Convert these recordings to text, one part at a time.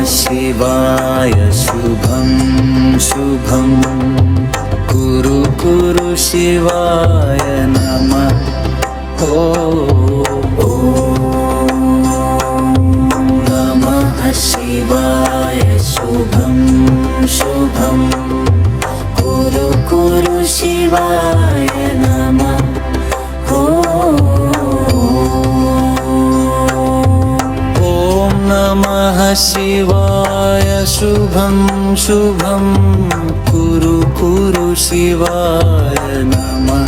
शिवाय शुभं शुभं कुरु कुरु शिवाय नमः। नमः शिवाय शुभं शुभं कुरु कुरु शिवाय नमः। नमः शिवाय शुभं शुभं कुरु कुरु शिवाय नमः।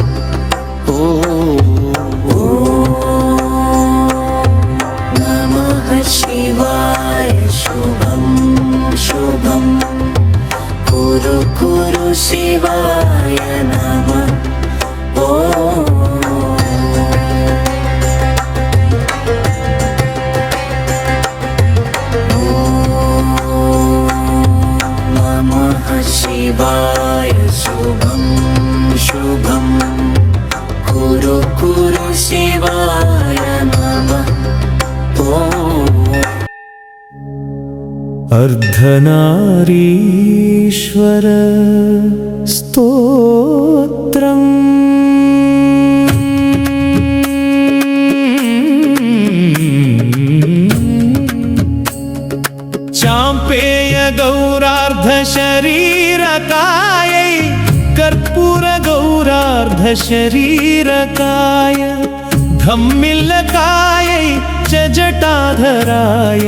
नमः शिवाय शुभं शुभं कुरु कुरु शिवाय नमः। शिवाय शुभं शुभं कुरु कुरु शिवाय नमः। अर्धनारीश्वर स्तोत्रम्। चाम्पेय गौरार्ध शरीरकायै कर्पूर गौरार्ध शरीरकाय धम्मिल्लकायै च जटाधराय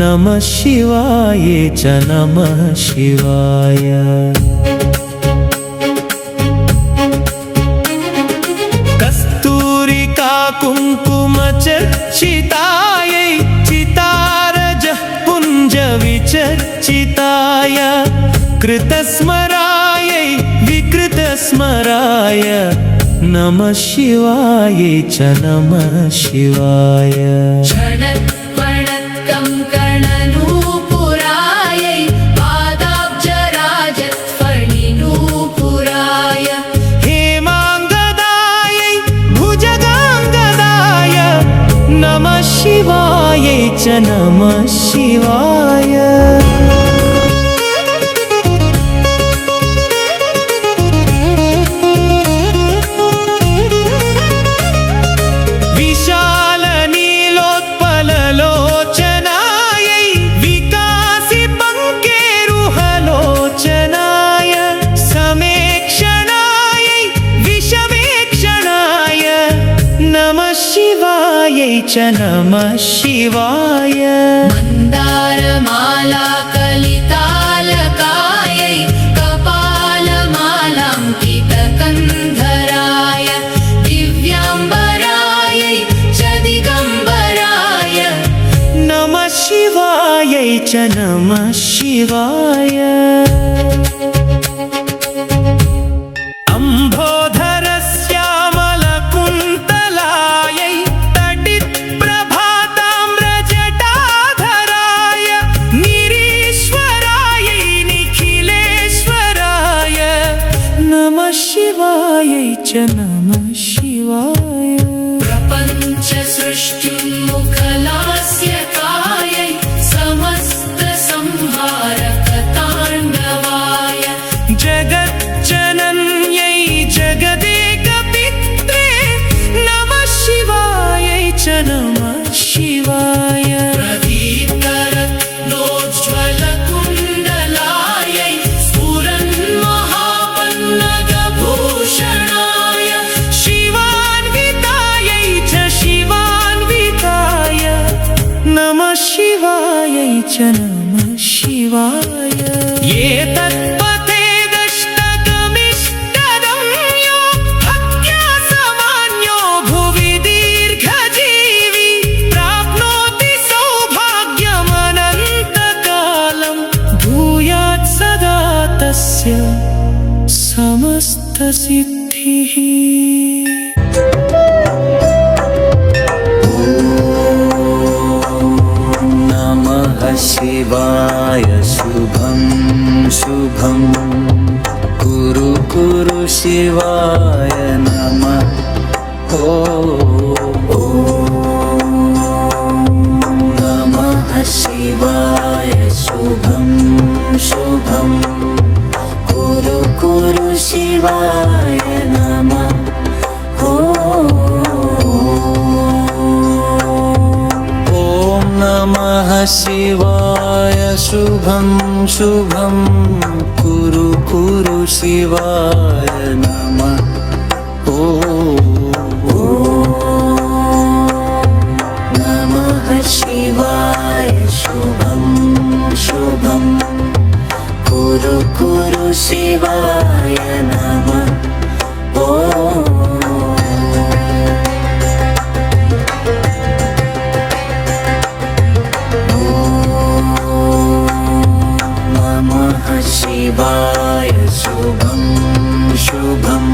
नमः शिवाय च नमः शिवाय। कस्तूरिका कुङ्कुम चर्चितायै चितारजः पुञ्ज विचर्चिताय कृतस्मरायै विकृतस्मराय नमः शिवाय च नमः शिवाय। षडत्पणत्कङ्कणनूपुरायै पादाब्जराजत्फणिनूपुराय हेमाङ्गदायै भुजगाङ्गदाय नमः शिवाय च नमः शिवाय। विशाल नीलोत्पललोचनायै विकासि पङ्केरुहलोचनाय समेक्षणायै विषमेक्षणाय नमः शिवाय च नमः शिवाय। मन्दारमाला कलितालकायै कपालमालाङ्कितकन्धराय दिव्याम्बरायै च दिगम्बराय नमः शिवाय च नमः शिवाय। अम्भोधरश्यामलकुन्तलायै तटित्प्रभाताम्रजटाधराय निरीश्वरायै निखिलेश्वराय नमः शिवाय च नमः शिवाय। प्रपञ्चसृष्टिमुखलास्यकायै समस्तसंहारकताण्डवाय जगज्जनन्यै जगदेकपित्रे नमः शिवाय च नमः शिवाय। प्रदीप्तरत्नोज्ज्वलकुण्डलायै स्फुरन्महापन्नगभूषणाय शिवान्वितायै च शिवान्विताय नमः शिवाय च नमः शिवाय। एतत्पथे दष्टकमिष्टदम्यो भक्त्या समान्यो भुवि दीर्घजीवी प्राप्नोति सौभाग्यमनन्तकालं भूयात् सदा तस्य समस्तसिद्धिः नमः शिवाय शुभं शुभं कुरु कुरु शिवाय नमः नमः शिवाय शुभं शुभं कुरु कुरु शिवाय नमः ॐ नमः शिवाय शुभं शुभं कुरु कुरु शिवाय नमः नमः शिवाय शुभं शुभं कुरु कुरु शिवाय नमः नमः शिवाय शुभं शुभं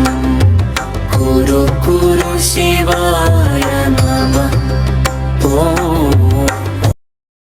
कुरु कुरु शिवाय